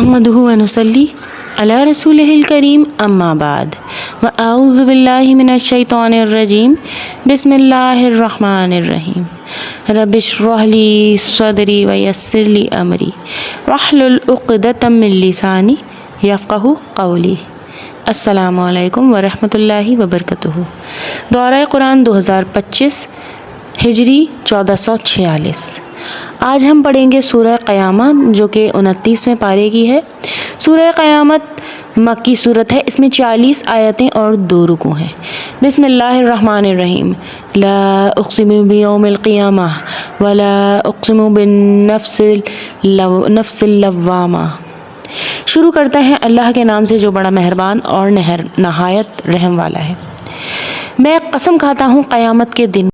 نحمدہ ونصلی علی رسولہ الکریم اما بعد واعوذ باللہ من الشیطان الرجیم بسم اللہ الرحمن الرحیم رب اشرح لی صدری ویسر لی امری واحلل عقدۃ من لسانی یفقہوا قولی۔ السلام علیکم ورحمۃ اللہ وبرکاتہ۔ دورہ قرآن 2025 ہجری 1446۔ آج ہم پڑھیں گے سورہ قیامت جو کہ 29ویں پارے کی ہے۔ سورہ قیامت مکی صورت ہے، اس میں 40 آیتیں اور 2 رکوع ہیں۔ بسم اللہ الرحمن الرحیم۔ لا اقسم بیوم القیامہ ولا اقسم بالنفس اللوامہ۔ شروع کرتے ہیں اللہ کے نام سے جو بڑا مہربان اور نہایت رحم والا ہے۔ میں قسم کھاتا ہوں قیامت کے دن